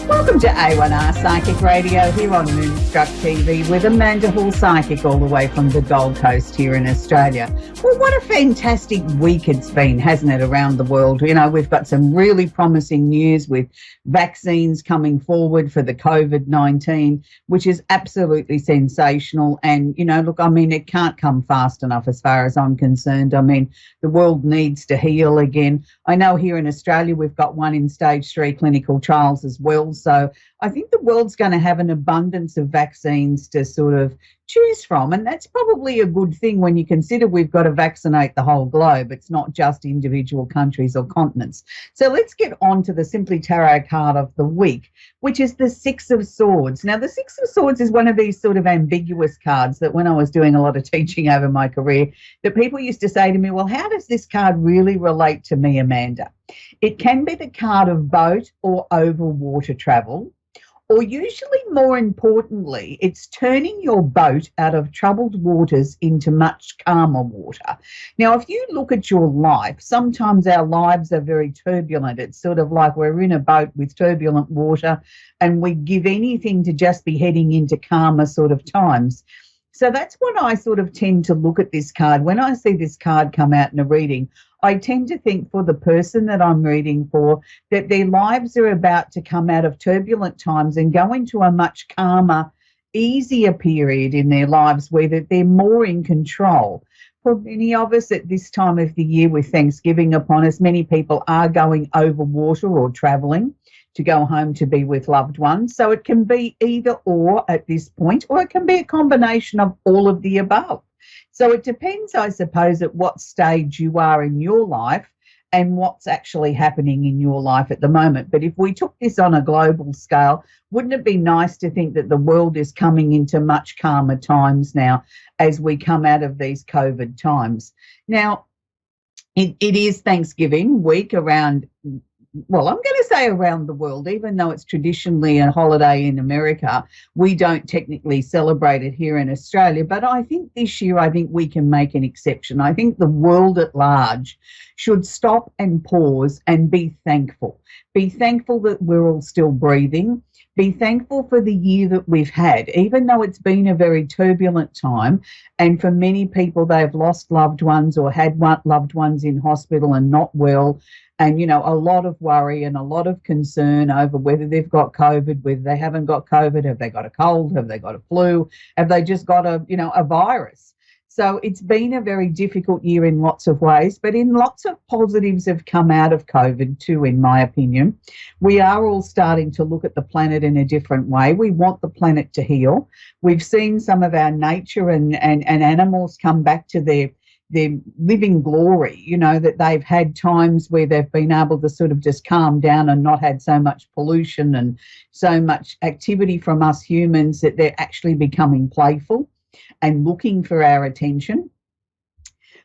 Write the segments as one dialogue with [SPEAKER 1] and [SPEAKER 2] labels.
[SPEAKER 1] Welcome to A1R Psychic Radio here on Moonstruck TV with Amanda Hall Psychic all the way from the Gold Coast here in Australia. Well, what a fantastic week it's been, hasn't it, around the world? You know, we've got some really promising news with vaccines coming forward for the COVID-19, which is absolutely sensational. And, you know, look, I mean, it can't come fast enough as far as I'm concerned. I mean, the world needs to heal again. I know here in Australia we've got one in stage 3 clinical trials as well. So I think the world's going to have an abundance of vaccines to sort of choose from. And that's probably a good thing when you consider we've got to vaccinate the whole globe. It's not just individual countries or continents. So let's get on to the Simply Tarot card of the week, which is the Six of Swords. Now, the Six of Swords is one of these sort of ambiguous cards that when I was doing a lot of teaching over my career, that people used to say to me, well, how does this card really relate to me, Amanda? It can be the card of boat or over water travel, or usually more importantly, it's turning your boat out of troubled waters into much calmer water. Now, if you look at your life, sometimes our lives are very turbulent. It's sort of like we're in a boat with turbulent water and we give anything to just be heading into calmer sort of times. So that's what I sort of tend to look at this card. When I see this card come out in a reading, I tend to think for the person that I'm reading for that their lives are about to come out of turbulent times and go into a much calmer, easier period in their lives where they're more in control. For many of us at this time of the year with Thanksgiving upon us, many people are going over water or travelling to go home to be with loved ones. So it can be either or at this point, or it can be a combination of all of the above. So it depends, I suppose, at what stage you are in your life and what's actually happening in your life at the moment. But if we took this on a global scale, wouldn't it be nice to think that the world is coming into much calmer times now as we come out of these COVID times? Now, it is Thanksgiving week around, well, I'm going to say around the world, even though it's traditionally a holiday in America, we don't technically celebrate it here in Australia. But I think this year, I think we can make an exception. I think the world at large should stop and pause and be thankful. Be thankful that we're all still breathing. Be thankful for the year that we've had, even though it's been a very turbulent time. And for many people, they've lost loved ones or had loved ones in hospital and not well. And, you know, a lot of worry and a lot of concern over whether they've got COVID, whether they haven't got COVID, have they got a cold, have they got a flu, have they just got a virus. So it's been a very difficult year in lots of ways, but in lots of positives have come out of COVID too, in my opinion. We are all starting to look at the planet in a different way. We want the planet to heal. We've seen some of our nature and animals come back to their living glory, you know, that they've had times where they've been able to sort of just calm down and not had so much pollution and so much activity from us humans that they're actually becoming playful and looking for our attention.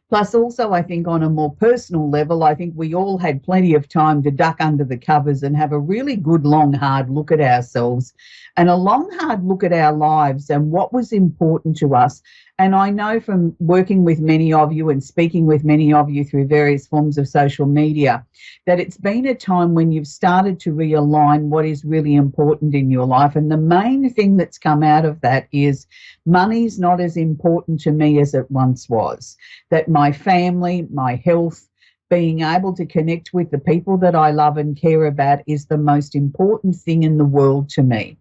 [SPEAKER 1] Plus also, I think on a more personal level, I think we all had plenty of time to duck under the covers and have a really good, long, hard look at ourselves and a long, hard look at our lives and what was important to us. And I know from working with many of you and speaking with many of you through various forms of social media that it's been a time when you've started to realign what is really important in your life. And the main thing that's come out of that is money's not as important to me as it once was. That my family, my health, being able to connect with the people that I love and care about is the most important thing in the world to me.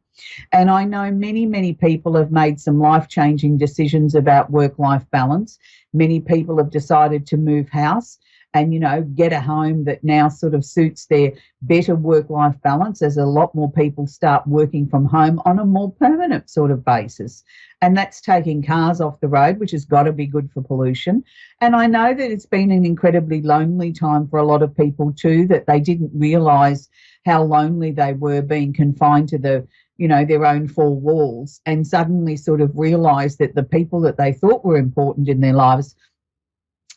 [SPEAKER 1] And I know many, many people have made some life-changing decisions about work-life balance. Many people have decided to move house and, you know, get a home that now sort of suits their better work-life balance as a lot more people start working from home on a more permanent sort of basis. And that's taking cars off the road, which has got to be good for pollution. And I know that it's been an incredibly lonely time for a lot of people too, that they didn't realise how lonely they were being confined to their own four walls, and suddenly sort of realised that the people that they thought were important in their lives,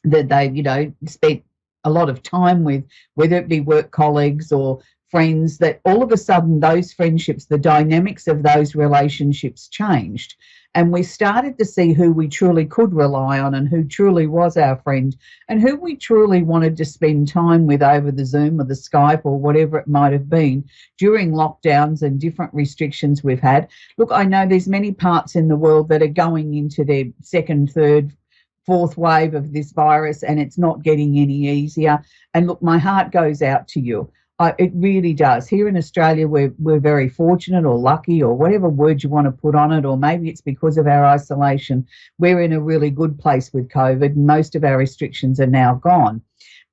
[SPEAKER 1] that they, spent a lot of time with, whether it be work colleagues or friends, that all of a sudden those friendships, the dynamics of those relationships changed. And we started to see who we truly could rely on and who truly was our friend and who we truly wanted to spend time with over the Zoom or the Skype or whatever it might have been during lockdowns and different restrictions we've had. Look, I know there's many parts in the world that are going into their second, third, fourth wave of this virus, and it's not getting any easier. And look, my heart goes out to you. It really does. Here in Australia, we're very fortunate or lucky or whatever word you want to put on it, or maybe it's because of our isolation. We're in a really good place with COVID. Most of our restrictions are now gone.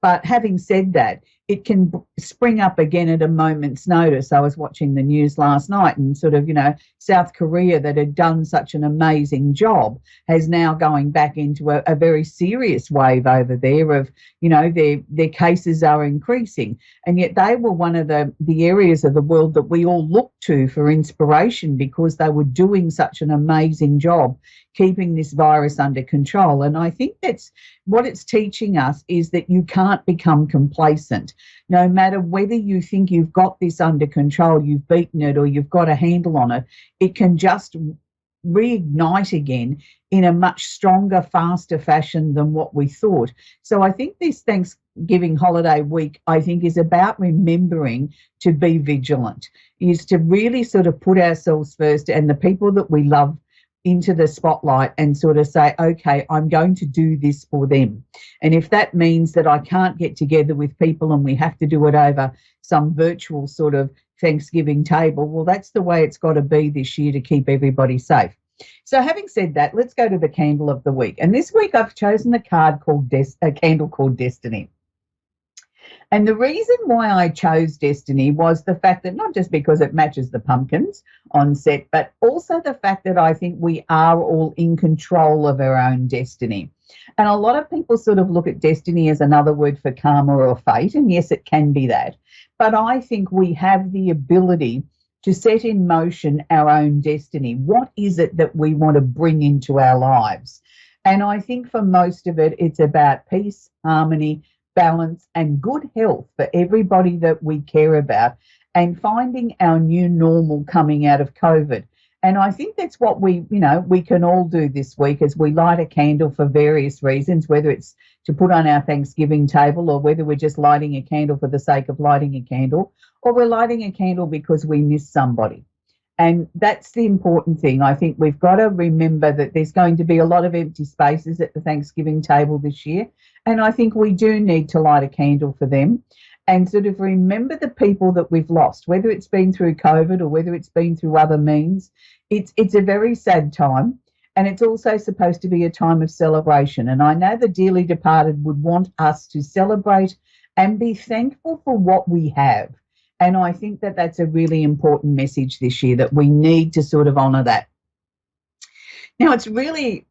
[SPEAKER 1] But having said that, it can spring up again at a moment's notice. I was watching the news last night and sort of, South Korea, that had done such an amazing job, has now going back into a very serious wave over there of, their cases are increasing. And yet they were one of the areas of the world that we all look to for inspiration because they were doing such an amazing job keeping this virus under control. And I think that's what it's teaching us, is that you can't become complacent. No matter whether you think you've got this under control, you've beaten it, or you've got a handle on it, it can just reignite again in a much stronger, faster fashion than what we thought. So I think this Thanksgiving holiday week, I think, is about remembering to be vigilant, is to really sort of put ourselves first and the people that we love into the spotlight and sort of say, okay, I'm going to do this for them. And if that means that I can't get together with people and we have to do it over some virtual sort of Thanksgiving table, well, that's the way it's got to be this year to keep everybody safe. So having said that, let's go to the candle of the week. And this week I've chosen a candle called Destiny. And the reason why I chose Destiny was the fact that not just because it matches the pumpkins on set, but also the fact that I think we are all in control of our own destiny. And a lot of people sort of look at destiny as another word for karma or fate. And yes, it can be that. But I think we have the ability to set in motion our own destiny. What is it that we want to bring into our lives? And I think for most of it, it's about peace, harmony, balance and good health for everybody that we care about, and finding our new normal coming out of COVID. And I think that's what we can all do this week, as we light a candle for various reasons, whether it's to put on our Thanksgiving table, or whether we're just lighting a candle for the sake of lighting a candle, or we're lighting a candle because we miss somebody. And that's the important thing. I think we've got to remember that there's going to be a lot of empty spaces at the Thanksgiving table this year. And I think we do need to light a candle for them and sort of remember the people that we've lost, whether it's been through COVID or whether it's been through other means. It's a very sad time, and it's also supposed to be a time of celebration. And I know the dearly departed would want us to celebrate and be thankful for what we have. And I think that that's a really important message this year, that we need to sort of honour that. Now, it's really,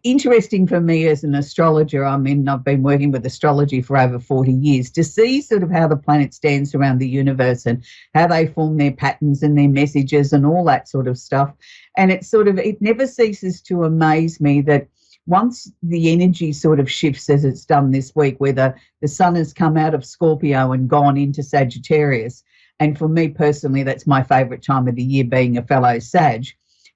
[SPEAKER 1] interesting for me as an astrologer. I mean, I've been working with astrology for over 40 years, to see sort of how the planets dance around the universe and how they form their patterns and their messages and all that sort of stuff. And it never ceases to amaze me that once the energy sort of shifts, as it's done this week, where the sun has come out of Scorpio and gone into Sagittarius. And for me personally, that's my favourite time of the year, being a fellow Sag.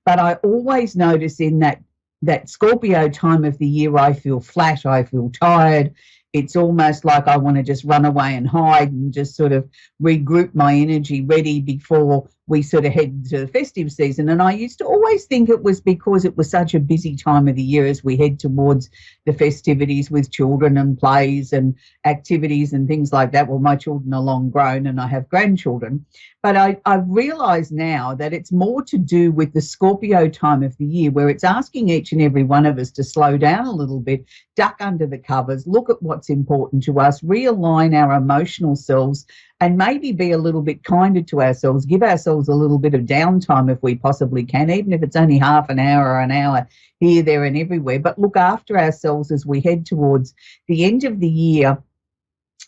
[SPEAKER 1] But I always notice in that Scorpio time of the year, I feel flat, I feel tired. It's almost like I want to just run away and hide and just sort of regroup my energy ready before we sort of head to the festive season. And I used to always think it was because it was such a busy time of the year as we head towards the festivities with children and plays and activities and things like that. Well, my children are long grown and I have grandchildren. But I've realised now that it's more to do with the Scorpio time of the year, where it's asking each and every one of us to slow down a little bit, duck under the covers, look at what's important to us, realign our emotional selves, and maybe be a little bit kinder to ourselves, give ourselves a little bit of downtime if we possibly can, even if it's only half an hour or an hour here, there and everywhere. But look after ourselves as we head towards the end of the year,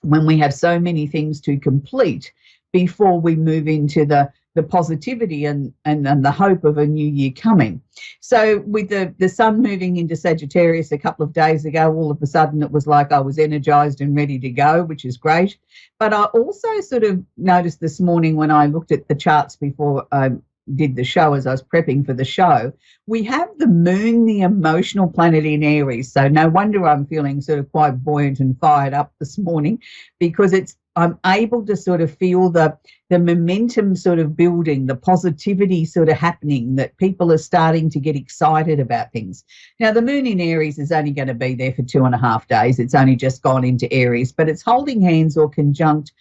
[SPEAKER 1] when we have so many things to complete before we move into the the positivity and the hope of a new year coming. So with the sun moving into Sagittarius a couple of days ago, all of a sudden it was like I was energized and ready to go, which is great. But I also sort of noticed this morning when I looked at the charts before I did the show, as I was prepping for the show, we have the moon, the emotional planet in Aries. So no wonder I'm feeling sort of quite buoyant and fired up this morning, because I'm able to sort of feel the momentum sort of building, the positivity sort of happening, that people are starting to get excited about things. Now, the moon in Aries is only going to be there for 2.5 days. It's only just gone into Aries, but it's holding hands or conjunct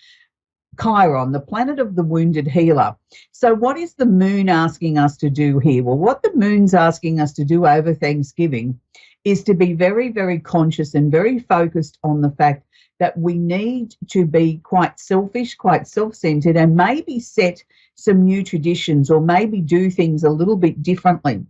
[SPEAKER 1] Chiron, the planet of the wounded healer. So what is the moon asking us to do here? Well, what the moon's asking us to do over Thanksgiving is to be very, very conscious and very focused on the fact that we need to be quite selfish, quite self-centered, and maybe set some new traditions or maybe do things a little bit differently.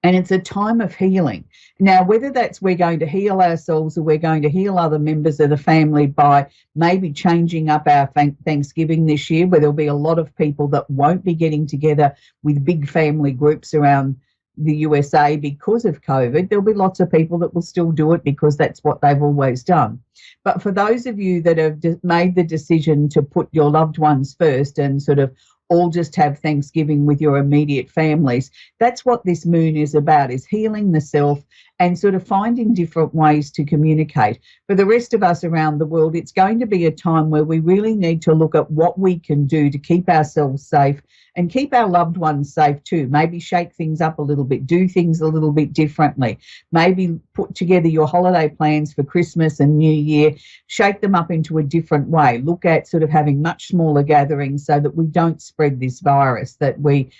[SPEAKER 1] And it's a time of healing. Now, whether that's we're going to heal ourselves or we're going to heal other members of the family by maybe changing up our Thanksgiving this year, where there'll be a lot of people that won't be getting together with big family groups around the USA because of COVID. There'll be lots of people that will still do it because that's what they've always done. But for those of you that have made the decision to put your loved ones first and sort of all just have Thanksgiving with your immediate families, that's what this moon is about, is healing the self and sort of finding different ways to communicate. For the rest of us around the world, it's going to be a time where we really need to look at what we can do to keep ourselves safe and keep our loved ones safe too. Maybe shake things up a little bit, do things a little bit differently. Maybe put together your holiday plans for Christmas and New Year, shake them up into a different way. Look at sort of having much smaller gatherings so that we don't spread this virus, that we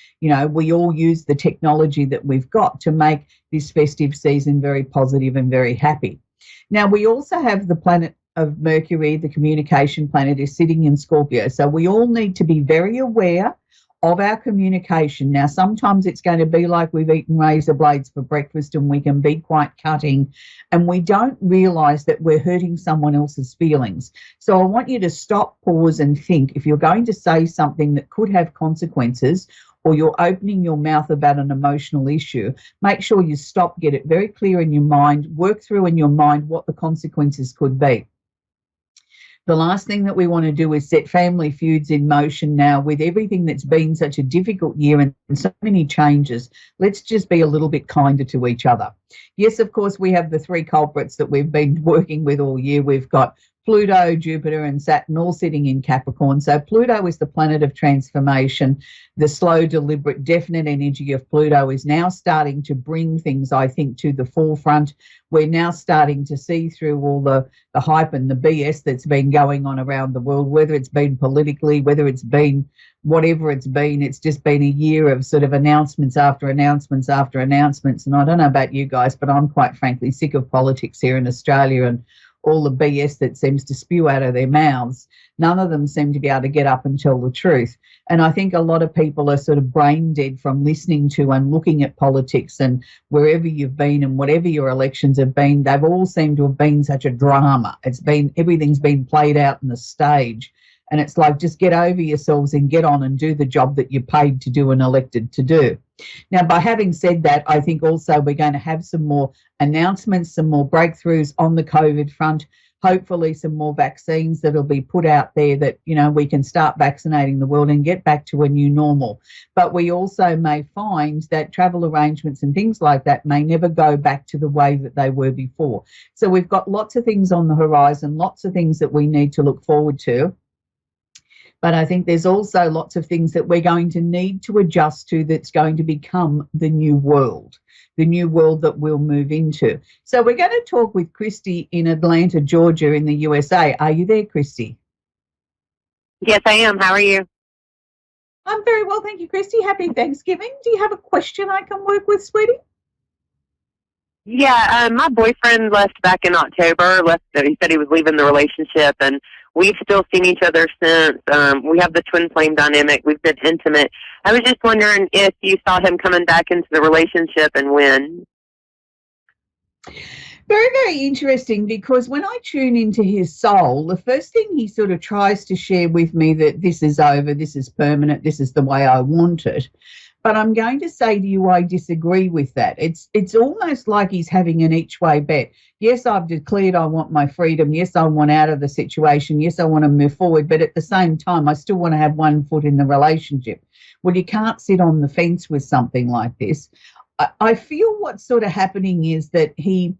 [SPEAKER 1] all use the technology that we've got to make this festive season very positive and very happy. Now, we also have the planet of Mercury, the communication planet, is sitting in Scorpio. So we all need to be very aware of our communication. Now, sometimes it's going to be like we've eaten razor blades for breakfast and we can be quite cutting and we don't realize that we're hurting someone else's feelings. So I want you to stop, pause and think. If you're going to say something that could have consequences, or you're opening your mouth about an emotional issue, make sure you stop, get it very clear in your mind, work through in your mind what the consequences could be. The last thing that we want to do is set family feuds in motion now with everything that's been such a difficult year and so many changes. Let's just be a little bit kinder to each other. Yes, of course, we have the three culprits that we've been working with all year. We've got Pluto, Jupiter and Saturn all sitting in Capricorn. So Pluto is the planet of transformation. The slow, deliberate, definite energy of Pluto is now starting to bring things, I think, to the forefront. We're now starting to see through all the hype and the BS that's been going on around the world, whether it's been politically, whether it's been whatever it's been. It's just been a year of sort of announcements after announcements after announcements. And I don't know about you guys, but I'm quite frankly sick of politics here in Australia and all the BS that seems to spew out of their mouths. None of them seem to be able to get up and tell the truth. And I think a lot of people are sort of brain dead from listening to and looking at politics, and wherever you've been and whatever your elections have been, they've all seemed to have been such a drama. Everything's been played out on the stage. And it's like, just get over yourselves and get on and do the job that you're paid to do and elected to do. Now, by having said that, I think also we're going to have some more announcements, some more breakthroughs on the COVID front, hopefully some more vaccines that'll be put out there that, we can start vaccinating the world and get back to a new normal. But we also may find that travel arrangements and things like that may never go back to the way that they were before. So we've got lots of things on the horizon, lots of things that we need to look forward to. But I think there's also lots of things that we're going to need to adjust to that's going to become the new world that we'll move into. So we're going to talk with Christy in Atlanta, Georgia in the USA. Are you there, Christy?
[SPEAKER 2] Yes, I am. How are you?
[SPEAKER 1] I'm very well, thank you, Christy. Happy Thanksgiving. Do you have a question I can work with, sweetie?
[SPEAKER 2] Yeah, my boyfriend left back in October. He said he was leaving the relationship, and we've still seen each other since. We have the twin flame dynamic. We've been intimate. I was just wondering if you saw him coming back into the relationship and when.
[SPEAKER 1] Very, very interesting, because when I tune into his soul, the first thing he sort of tries to share with me that this is over, this is permanent, this is the way I want it. But I'm going to say to you, I disagree with that. It's almost like he's having an each way bet. Yes, I've declared I want my freedom. Yes, I want out of the situation. Yes, I want to move forward. But at the same time, I still want to have one foot in the relationship. Well, you can't sit on the fence with something like this. I feel what's sort of happening is that he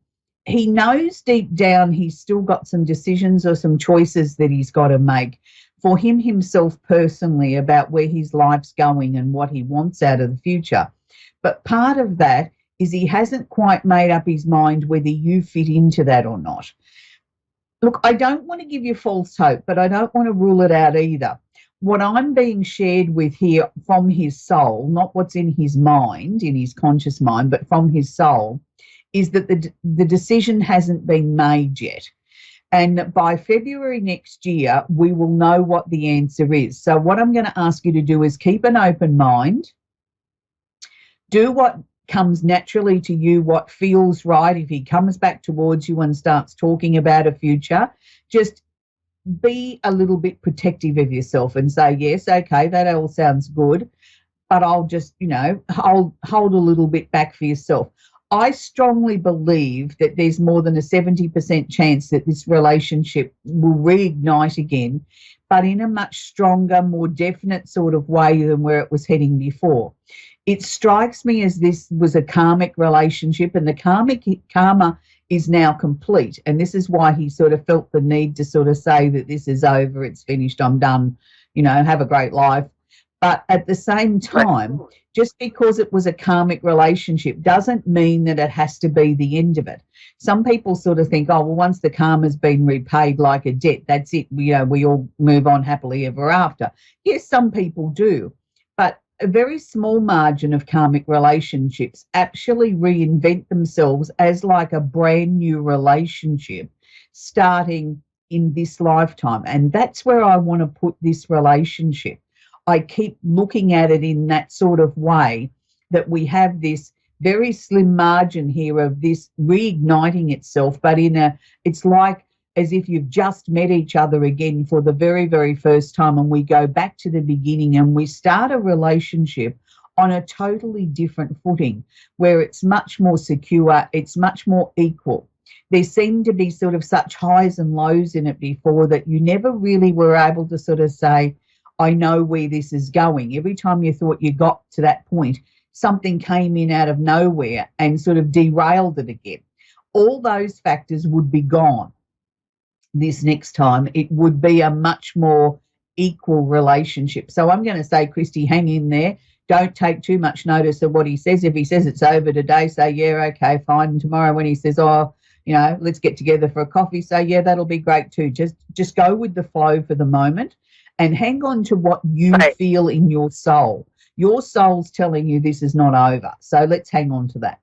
[SPEAKER 1] knows deep down he's still got some decisions or some choices that he's got to make for himself personally about where his life's going and what he wants out of the future. But part of that is he hasn't quite made up his mind whether you fit into that or not. Look, I don't want to give you false hope, but I don't want to rule it out either. What I'm being shared with here from his soul, not what's in his mind, in his conscious mind, but from his soul, is that the decision hasn't been made yet. And by February next year, we will know what the answer is. So what I'm going to ask you to do is keep an open mind. Do what comes naturally to you, what feels right. If he comes back towards you and starts talking about a future, just be a little bit protective of yourself and say, yes, okay, that all sounds good, but I'll just, hold a little bit back for yourself. I strongly believe that there's more than a 70% chance that this relationship will reignite again, but in a much stronger, more definite sort of way than where it was heading before. It strikes me as this was a karmic relationship, and the karma is now complete. And this is why he sort of felt the need to sort of say that this is over, it's finished, I'm done, have a great life. But at the same time, just because it was a karmic relationship doesn't mean that it has to be the end of it. Some people sort of think, oh, well, once the karma's been repaid like a debt, that's it. We all move on happily ever after. Yes, some people do. But a very small margin of karmic relationships actually reinvent themselves as like a brand new relationship starting in this lifetime. And that's where I want to put this relationship. I keep looking at it in that sort of way, that we have this very slim margin here of this reigniting itself, but it's like as if you've just met each other again for the very, very first time, and we go back to the beginning and we start a relationship on a totally different footing where it's much more secure, it's much more equal. There seemed to be sort of such highs and lows in it before that you never really were able to sort of say, I know where this is going. Every time you thought you got to that point, something came in out of nowhere and sort of derailed it again. All those factors would be gone this next time. It would be a much more equal relationship. So I'm going to say, Christy, hang in there. Don't take too much notice of what he says. If he says it's over today, say, yeah, okay, fine. And tomorrow when he says, let's get together for a coffee, say, yeah, that'll be great too. Just go with the flow for the moment. And hang on to what you feel in your soul. Your soul's telling you this is not over. So let's hang on to that.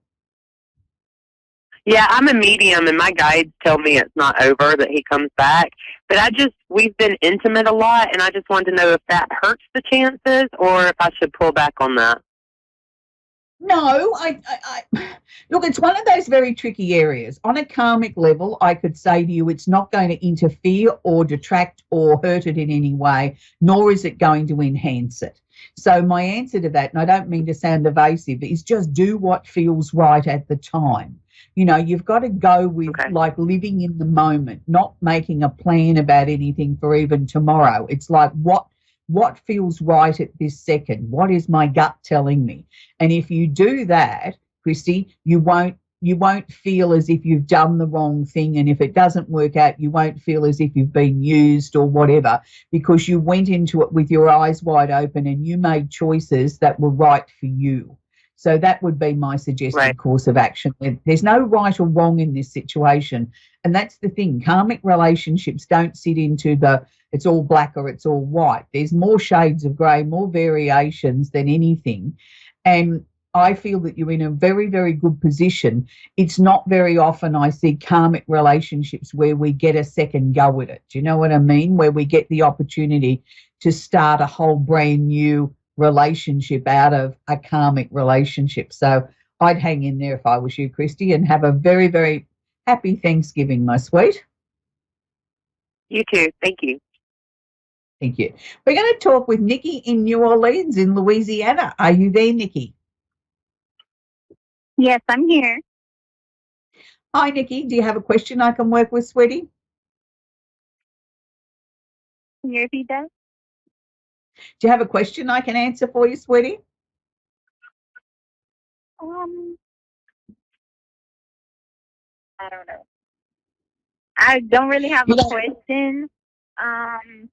[SPEAKER 2] Yeah, I'm a medium, and my guides tell me it's not over, that he comes back. But we've been intimate a lot, and I just wanted to know if that hurts the chances or if I should pull back on that.
[SPEAKER 1] No, look, it's one of those very tricky areas. On a karmic level, I could say to you it's not going to interfere or detract or hurt it in any way, nor is it going to enhance it. So my answer to that, and I don't mean to sound evasive, is just do what feels right at the time. You've got to go with like living in the moment, not making a plan about anything for even tomorrow. It's like what feels right at this second? What is my gut telling me? And if you do that, Christy, you won't feel as if you've done the wrong thing. And if it doesn't work out, you won't feel as if you've been used or whatever, because you went into it with your eyes wide open and you made choices that were right for you. So that would be my suggested course of action. There's no right or wrong in this situation. And that's the thing. Karmic relationships don't sit into it's all black or it's all white. There's more shades of grey, more variations than anything. And I feel that you're in a very, very good position. It's not very often I see karmic relationships where we get a second go at it. Do you know what I mean? Where we get the opportunity to start a whole brand new relationship out of a karmic relationship. So I'd hang in there if I was you, Christy, and have a very, very Happy Thanksgiving, my sweet.
[SPEAKER 2] You too. Thank you.
[SPEAKER 1] Thank you. We're going to talk with Nikki in New Orleans in Louisiana. Are you there, Nikki?
[SPEAKER 3] Yes, I'm here.
[SPEAKER 1] Hi, Nikki. Do you have a question I can work with, sweetie?
[SPEAKER 3] Can you repeat that?
[SPEAKER 1] Do you have a question I can answer for you, sweetie?
[SPEAKER 3] I don't know. I don't really have a question. I'm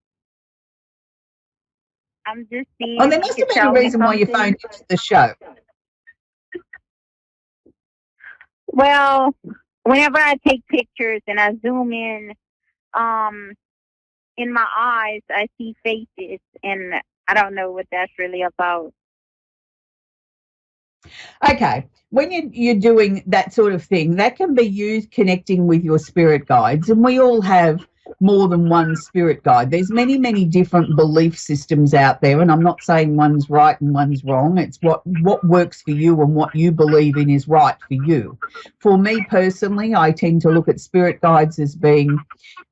[SPEAKER 3] just seeing.
[SPEAKER 1] Oh, there must have been a reason why you phoned into the show.
[SPEAKER 3] Well, whenever I take pictures and I zoom in my eyes, I see faces, and I don't know what that's really about.
[SPEAKER 1] Okay, when you're doing that sort of thing, that can be used connecting with your spirit guides, and we all have more than one spirit guide. There's many, many different belief systems out there, and I'm not saying one's right and one's wrong. It's what works for you and what you believe in is right for you. For me personally, I tend to look at spirit guides as being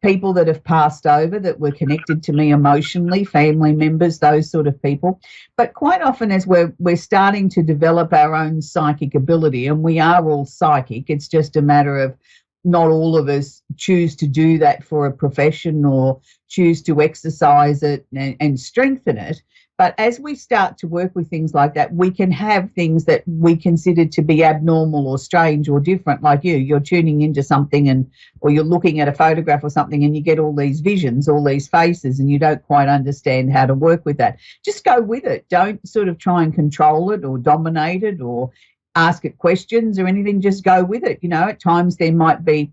[SPEAKER 1] people that have passed over, that were connected to me emotionally, family members, those sort of people. But quite often, as we're starting to develop our own psychic ability, and we are all psychic, it's just a matter of not all of us choose to do that for a profession or choose to exercise it and strengthen it. But as we start to work with things like that, we can have things that we consider to be abnormal or strange or different, like you're tuning into something or you're looking at a photograph or something and you get all these visions, all these faces, and you don't quite understand how to work with that. Just go with it. Don't sort of try and control it or dominate it or ask it questions or anything. Just go with it. At times there might be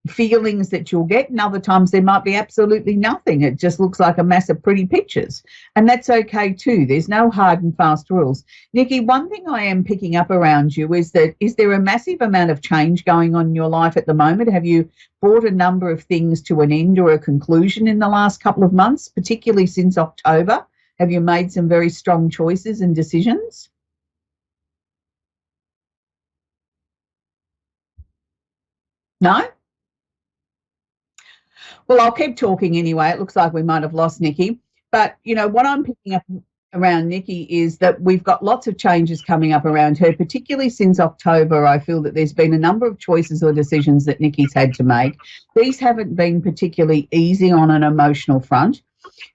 [SPEAKER 1] feelings that you'll get, and other times there might be absolutely nothing. It just looks like a mass of pretty pictures, and that's okay too. There's no hard and fast rules. Nikki, one thing I am picking up around you is there a massive amount of change going on in your life at the moment? Have you brought a number of things to an end or a conclusion in the last couple of months, particularly since October? Have you made some very strong choices and decisions? No? Well, I'll keep talking anyway. It looks like we might have lost Nikki. But, what I'm picking up around Nikki is that we've got lots of changes coming up around her, particularly since October. I feel that there's been a number of choices or decisions that Nikki's had to make. These haven't been particularly easy on an emotional front.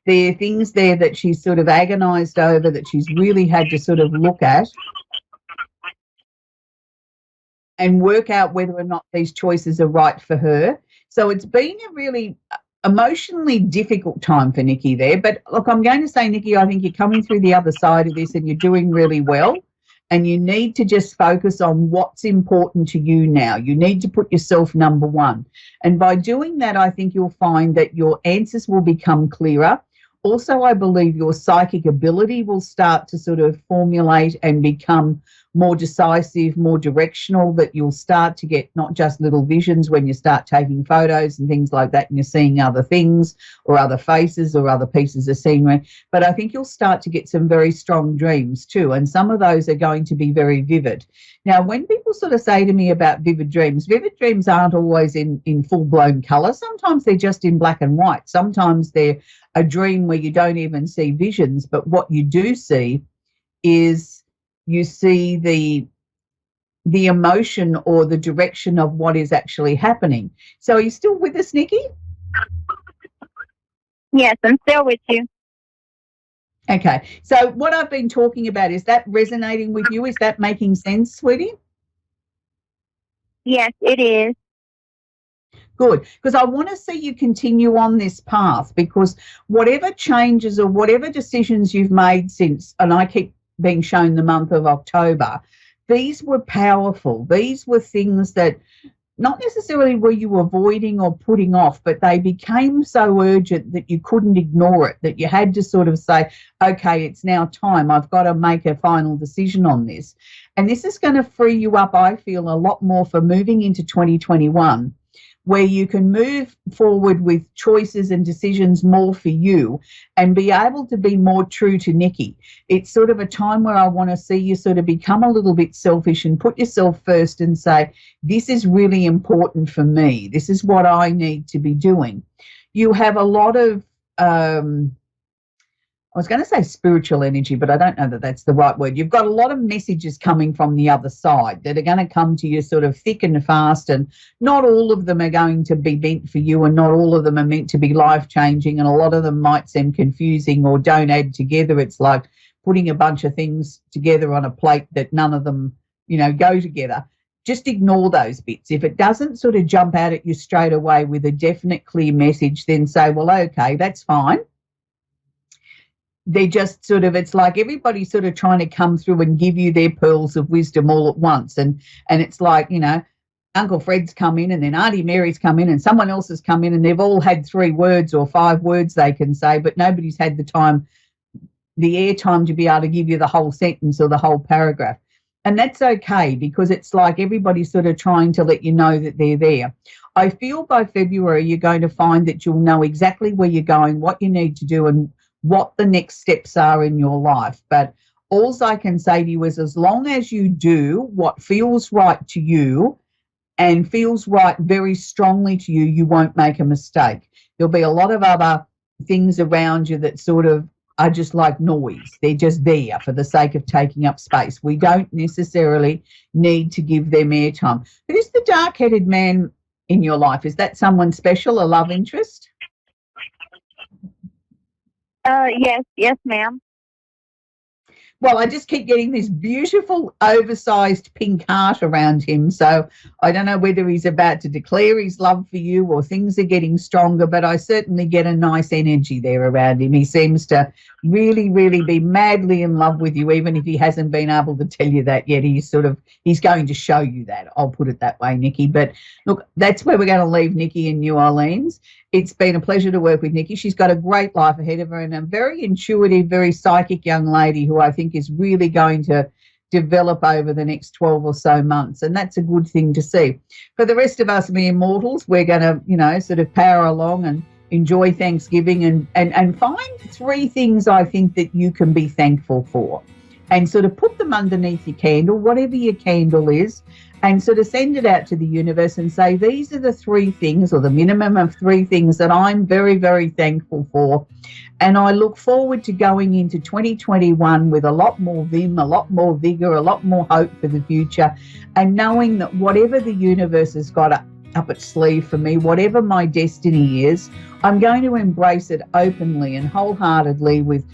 [SPEAKER 1] There are things there that she's sort of agonised over, that she's really had to sort of look at and work out whether or not these choices are right for her. So it's been a really emotionally difficult time for Nikki there. But look, I'm going to say, Nikki, I think you're coming through the other side of this and you're doing really well. And you need to just focus on what's important to you now. You need to put yourself number one. And by doing that, I think you'll find that your answers will become clearer. Also, I believe your psychic ability will start to sort of formulate and become more decisive, more directional, that you'll start to get not just little visions when you start taking photos and things like that and you're seeing other things or other faces or other pieces of scenery, but I think you'll start to get some very strong dreams too, and some of those are going to be very vivid. Now, when people sort of say to me about vivid dreams aren't always in full-blown colour. Sometimes they're just in black and white. Sometimes they're a dream where you don't even see visions, but what you do see is you see the emotion or the direction of what is actually happening. So are you still with us, Nikki?
[SPEAKER 3] Yes, I'm still with you.
[SPEAKER 1] Okay. So what I've been talking about, is that resonating with you? Is that making sense, sweetie?
[SPEAKER 3] Yes, it is.
[SPEAKER 1] Good, because I want to see you continue on this path, because whatever changes or whatever decisions you've made since, and I keep being shown the month of October, these were powerful. These were things that not necessarily were you avoiding or putting off, but they became so urgent that you couldn't ignore it, that you had to sort of say, okay, it's now time. I've got to make a final decision on this. And this is going to free you up, I feel, a lot more for moving into 2021, where you can move forward with choices and decisions more for you and be able to be more true to Nikki. It's sort of a time where I want to see you sort of become a little bit selfish and put yourself first and say, this is really important for me. This is what I need to be doing. You have a lot of, I was going to say spiritual energy, but I don't know that that's the right word. You've got a lot of messages coming from the other side that are going to come to you sort of thick and fast, and not all of them are going to be meant for you, and not all of them are meant to be life-changing, and a lot of them might seem confusing or don't add together. It's like putting a bunch of things together on a plate that none of them, go together. Just ignore those bits. If it doesn't sort of jump out at you straight away with a definite, clear message, then say, well, okay, that's fine. They're just sort of, it's like everybody's sort of trying to come through and give you their pearls of wisdom all at once. And it's like, Uncle Fred's come in, and then Auntie Mary's come in, and someone else has come in, and they've all had 3 words or 5 words they can say, but nobody's had the airtime to be able to give you the whole sentence or the whole paragraph. And that's okay, because it's like everybody's sort of trying to let you know that they're there. I feel by February you're going to find that you'll know exactly where you're going, what you need to do, and what the next steps are in your life. But all I can say to you is, as long as you do what feels right to you and feels right very strongly to you, you won't make a mistake. There'll be a lot of other things around you that sort of are just like noise. They're just there for the sake of taking up space. We don't necessarily need to give them airtime. Who's the dark-headed man in your life? Is that someone special, a love interest?
[SPEAKER 3] Yes, ma'am.
[SPEAKER 1] Well, I just keep getting this beautiful, oversized pink heart around him. So I don't know whether he's about to declare his love for you or things are getting stronger, but I certainly get a nice energy there around him. He seems to really, really be madly in love with you, even if he hasn't been able to tell you that yet. He's going to show you that. I'll put it that way, Nikki. But look, that's where we're going to leave Nikki in New Orleans. It's been a pleasure to work with Nikki. She's got a great life ahead of her, and a very intuitive, very psychic young lady who I think is really going to develop over the next 12 or so months, and that's a good thing to see. For the rest of us mere mortals, we're going to, sort of power along and enjoy Thanksgiving and find 3 things I think that you can be thankful for, and sort of put them underneath your candle, whatever your candle is, and sort of send it out to the universe and say, these are the 3 things, or the minimum of 3 things that I'm very, very thankful for. And I look forward to going into 2021 with a lot more vim, a lot more vigor, a lot more hope for the future, and knowing that whatever the universe has got up its sleeve for me, whatever my destiny is, I'm going to embrace it openly and wholeheartedly with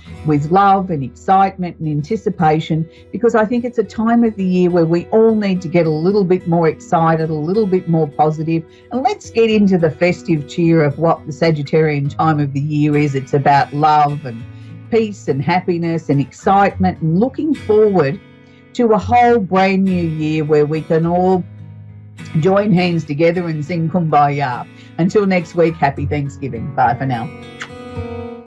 [SPEAKER 1] love and excitement and anticipation, because I think it's a time of the year where we all need to get a little bit more excited, a little bit more positive, and let's get into the festive cheer of what the Sagittarian time of the year is. It's about love and peace and happiness and excitement, and looking forward to a whole brand new year where we can all join hands together and sing Kumbaya. Until next week, happy Thanksgiving. Bye for now.